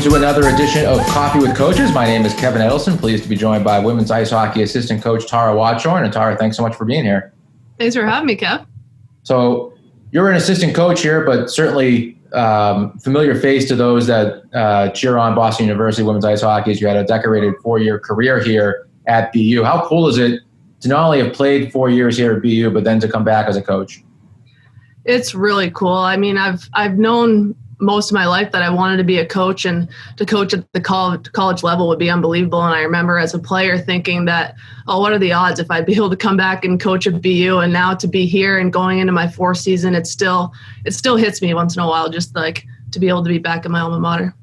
to another edition of Coffee with Coaches. My name is Kevin Edelson. Pleased to be joined by women's ice hockey assistant coach Tara Watchorn. And Tara, thanks so much for being here. Thanks for having me, Kev. So you're an assistant coach here, but certainly familiar face to those that cheer on Boston University women's ice hockey. You had a decorated 4-year career here at BU. How cool is it to not only have played 4 years here at BU, but then to come back as a coach? It's really cool. I mean, I've known most of my life that I wanted to be a coach, and to coach at the college level would be unbelievable. And I remember as a player thinking that, oh, what are the odds if I'd be able to come back and coach at BU? And now to be here and going into my 4th season, it still hits me once in a while, just like to be able to be back in my alma mater.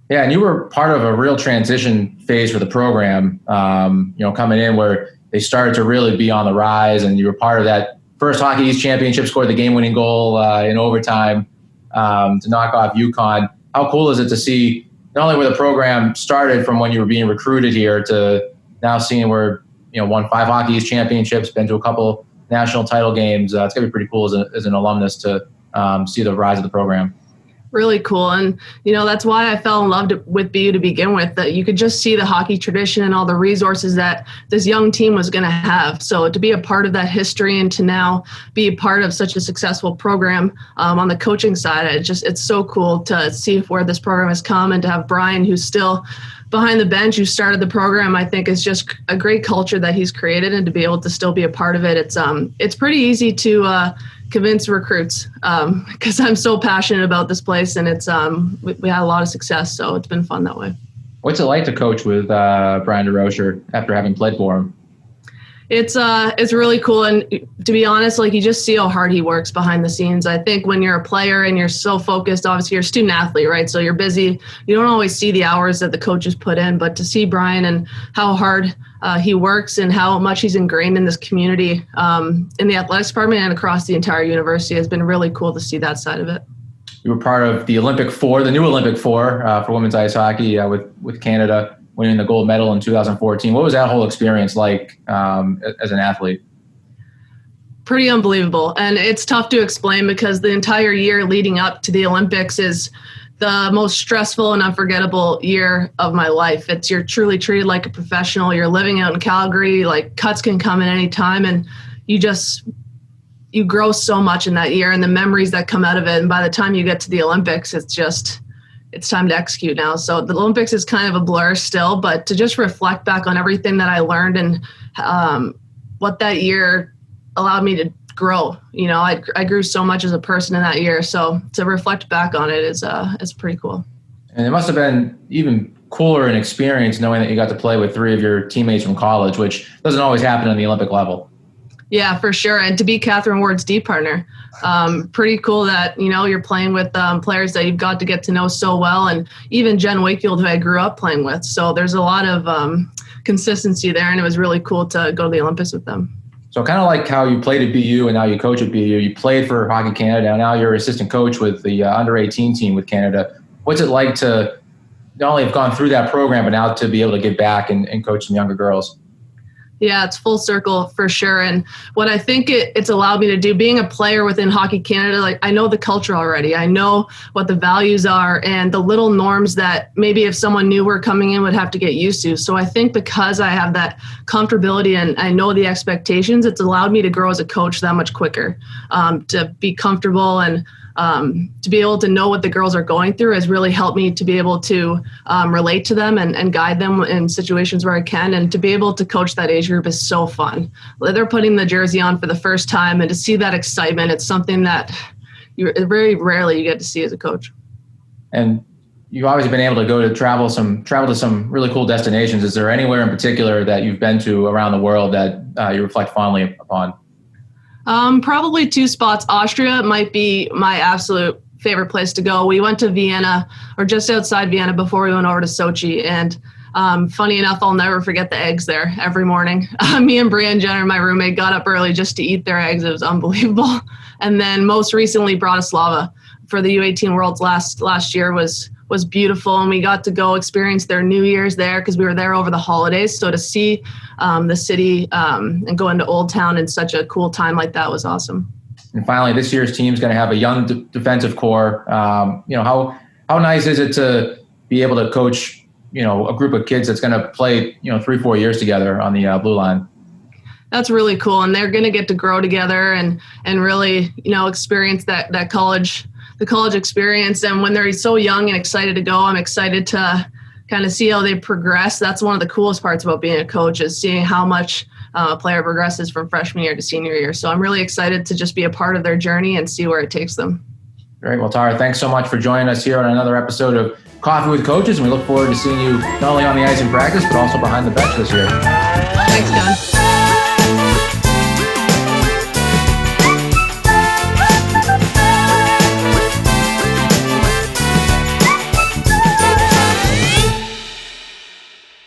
Yeah, and you were part of a real transition phase for the program, coming in where they started to really be on the rise, and you were part of that first Hockey East championship, scored the game-winning goal in overtime to knock off UConn. How cool is it to see not only where the program started from when you were being recruited here to now seeing where, won 5 Hockey East championships, been to a couple national title games. It's going to be pretty cool as an alumnus to see the rise of the program. Really cool. And, that's why I fell in love with BU to begin with, that you could just see the hockey tradition and all the resources that this young team was going to have. So to be a part of that history and to now be a part of such a successful program on the coaching side, it's so cool to see where this program has come, and to have Brian, who's still behind the bench, who started the program, I think is just a great culture that he's created, and to be able to still be a part of it. It's pretty easy to convince recruits because I'm so passionate about this place, and it's we had a lot of success, so it's been fun that way. What's it like to coach with Brian Deroser after having played for him? It's really cool, and to be honest, you just see how hard he works behind the scenes. I think when you're a player and you're so focused, obviously you're a student athlete, right? So you're busy. You don't always see the hours that the coaches put in, but to see Brian and how hard he works and how much he's ingrained in this community in the athletics department and across the entire university has been really cool to see that side of it. You were part of the Olympic Four, the new Olympic Four for women's ice hockey with Canada, winning the gold medal in 2014. What was that whole experience like as an athlete? Pretty unbelievable. And it's tough to explain because the entire year leading up to the Olympics is the most stressful and unforgettable year of my life. You're truly treated like a professional. You're living out in Calgary, cuts can come at any time, and you grow so much in that year and the memories that come out of it. And by the time you get to the Olympics, it's time to execute now. So the Olympics is kind of a blur still, but to just reflect back on everything that I learned and what that year allowed me to grow. I grew so much as a person in that year. So to reflect back on it is pretty cool. And it must have been even cooler an experience knowing that you got to play with 3 of your teammates from college, which doesn't always happen on the Olympic level. Yeah, for sure. And to be Catherine Ward's D partner, pretty cool that, you're playing with players that you've got to get to know so well. And even Jen Wakefield, who I grew up playing with. So there's a lot of consistency there. And it was really cool to go to the Olympics with them. So kind of like how you played at BU and now you coach at BU, you played for Hockey Canada, and now you're assistant coach with the under-18 team with Canada. What's it like to not only have gone through that program, but now to be able to give back and coach some younger girls? Yeah, it's full circle for sure. And what I think it's allowed me to do, being a player within Hockey Canada, I know the culture already. I know what the values are and the little norms that maybe if someone new were coming in would have to get used to. So I think because I have that comfortability and I know the expectations, it's allowed me to grow as a coach that much quicker, to be comfortable and to be able to know what the girls are going through has really helped me to be able to relate to them and guide them in situations where I can. And to be able to coach that age group is so fun. They're putting the jersey on for the first time, and to see that excitement, it's something that very rarely you get to see as a coach. And you've obviously been able to travel to some really cool destinations. Is there anywhere in particular that you've been to around the world that you reflect fondly upon? Probably 2 spots. Austria might be my absolute favorite place to go. We went to Vienna, or just outside Vienna, before we went over to Sochi. And funny enough, I'll never forget the eggs there every morning. Me and Brian Jenner, my roommate, got up early just to eat their eggs. It was unbelievable. And then most recently, Bratislava for the U18 Worlds last year was beautiful, and we got to go experience their New Year's there because we were there over the holidays. So to see the city and go into Old Town in such a cool time like that was awesome. And finally, this year's team is going to have a young defensive core. How nice is it to be be able to coach, a group of kids that's going to play, 3-4 years together on the blue line. That's really cool. And they're going to get to grow together and really, experience the college experience. And when they're so young and excited to go, I'm excited to kind of see how they progress. That's one of the coolest parts about being a coach, is seeing how much a player progresses from freshman year to senior year. So I'm really excited to just be a part of their journey and see where it takes them. Great. Well, Tara, thanks so much for joining us here on another episode of Coffee with Coaches. And we look forward to seeing you not only on the ice in practice, but also behind the bench this year. Thanks, John.